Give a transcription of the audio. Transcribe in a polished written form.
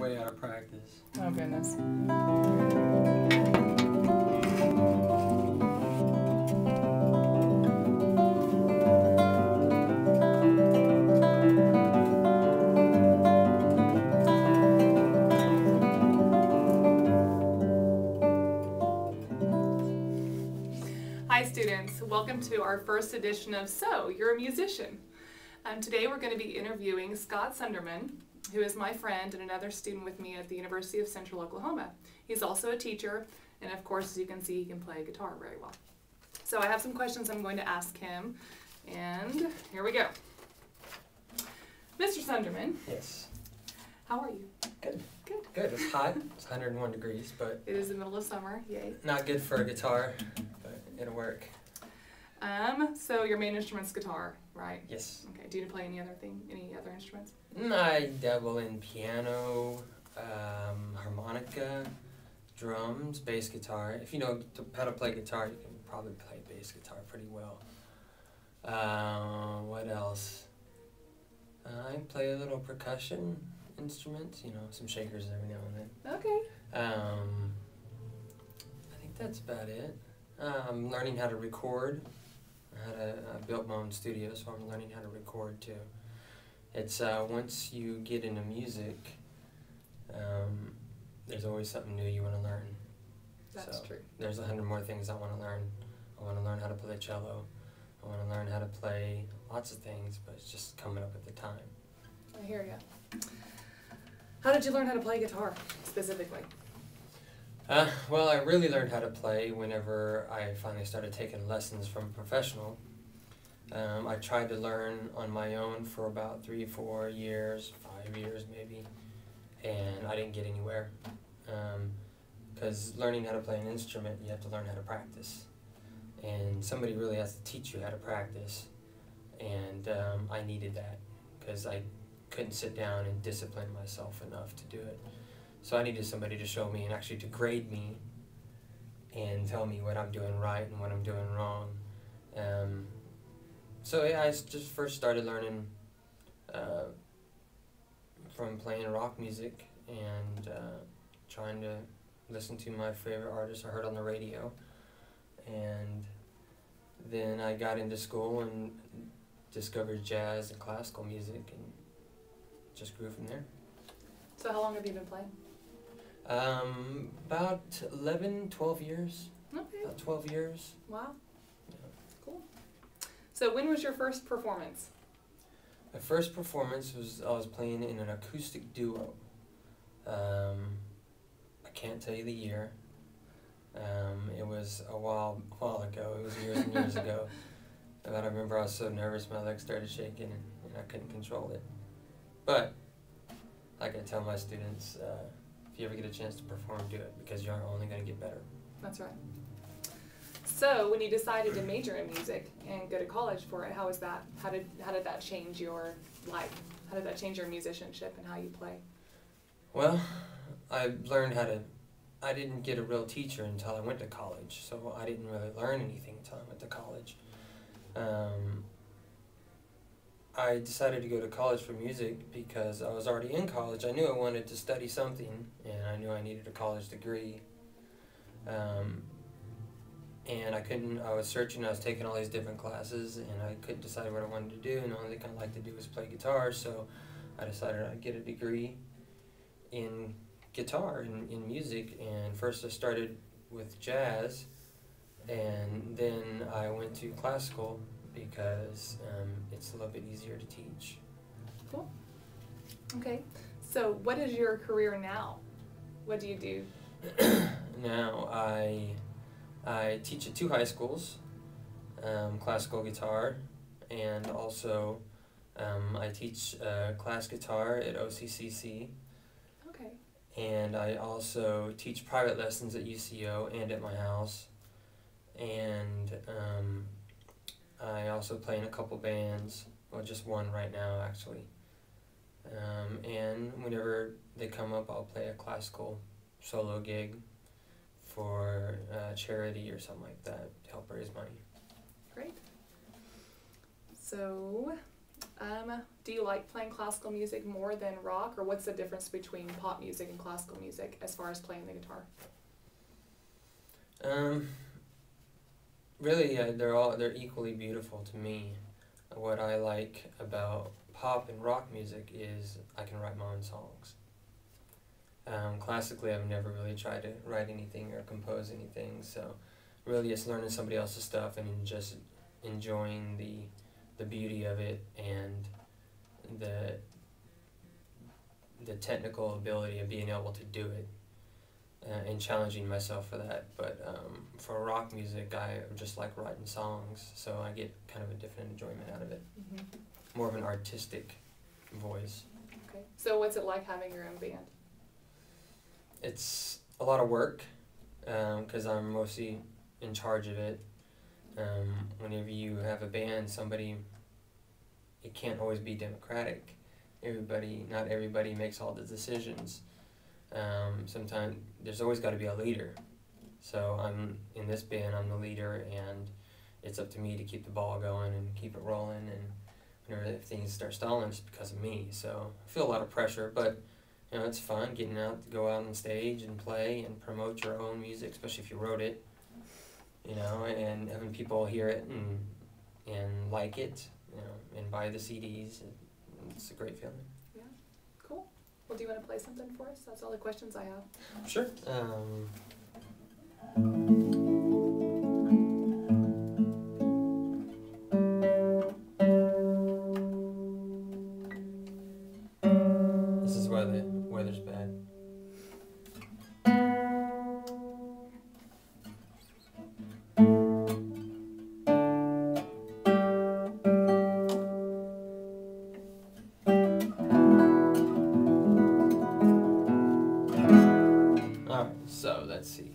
way out of practice. Oh, goodness. Hi students, welcome to our first edition of So, You're a Musician. Today we're going to be interviewing Scott Sunderman, who is my friend and another student with me at the University of Central Oklahoma. He's also a teacher, and of course, as you can see, he can play guitar very well. So I have some questions I'm going to ask him, and here we go. Mr. Sunderman. Yes. How are you? Good. Good. Good. It's hot. It's 101 degrees, but It is the middle of summer, yay. not good for a guitar, but it'll work. So your main instrument's guitar, right? Yes. Okay, do you play any other instruments? I dabble in piano, harmonica, drums, bass guitar. If you know how to play guitar, you can probably play bass guitar pretty well. What else? I play a little percussion instruments, you know, some shakers every now and then. Okay. I think that's about it. I'm learning how to record. I built my own studio, so I'm learning how to record too. It's once you get into music, there's always something new you want to learn. That's true. There's 100 more things I want to learn. I want to learn how to play cello. I want to learn how to play lots of things, but it's just coming up at the time. I hear ya. How did you learn how to play guitar, specifically? Well, I really learned how to play whenever I finally started taking lessons from a professional. I tried to learn on my own for about 3, 4 years, 5 years maybe, and I didn't get anywhere. Because learning how to play an instrument, you have to learn how to practice. And somebody really has to teach you how to practice. And I needed that, because I couldn't sit down and discipline myself enough to do it. So I needed somebody to show me and actually to grade me and tell me what I'm doing right and what I'm doing wrong. So yeah, I just first started learning from playing rock music and trying to listen to my favorite artists I heard on the radio. And then I got into school and discovered jazz and classical music and just grew from there. So how long have you been playing? About 11, 12 years. Okay. About 12 years. Wow. Yeah. Cool. So when was your first performance? My first performance was I was playing in an acoustic duo. I can't tell you the year. It was a while ago. It was years and years ago. But I remember I was so nervous, my legs started shaking, and I couldn't control it. But like I tell my students, if you ever get a chance to perform, do it, because you're only going to get better. That's right. So when you decided to major in music and go to college for it, how was that? How did that change your life? How did that change your musicianship and how you play? Well, I learned how to. I didn't get a real teacher until I went to college, so I didn't really learn anything until I went to college. I decided to go to college for music because I was already in college. I knew I wanted to study something, and I knew I needed a college degree. And I was searching, I was taking all these different classes, and I couldn't decide what I wanted to do, and the only thing I liked to do was play guitar, so I decided I'd get a degree in guitar, in music. And first I started with jazz, and then I went to classical, because it's a little bit easier to teach. Cool. Okay. So what is your career now? What do you do? Now I teach at 2 high schools, classical guitar, and also I teach class guitar at OCCC. Okay. And I also teach private lessons at UCO and at my house. And I also play in a couple bands, well, just one right now, actually. And whenever they come up, I'll play a classical solo gig for charity or something like that to help raise money. Great. So, Do you like playing classical music more than rock, or what's the difference between pop music and classical music as far as playing the guitar? Really, they're equally beautiful to me. What I like about pop and rock music is I can write my own songs. Classically, I've never really tried to write anything or compose anything, so really it's learning somebody else's stuff and just enjoying the beauty of it and the technical ability of being able to do it, and challenging myself for that. But for rock music, I just like writing songs, so I get kind of a different enjoyment out of it. Mm-hmm. More of an artistic voice. Okay. So what's it like having your own band? It's a lot of work, because I'm mostly in charge of it. Whenever you have a band, it can't always be democratic. Not everybody makes all the decisions. Sometimes there's always got to be a leader. So in this band, I'm the leader, and it's up to me to keep the ball going and keep it rolling. And if things start stalling, it's because of me. So I feel a lot of pressure, but it's fun getting out to go out on stage and play and promote your own music, especially if you wrote it. And having people hear it and like it, and buy the CDs. It's a great feeling. Yeah, cool. Well, do you want to play something for us? That's all the questions I have. Sure. This is why the weather's bad. So let's see.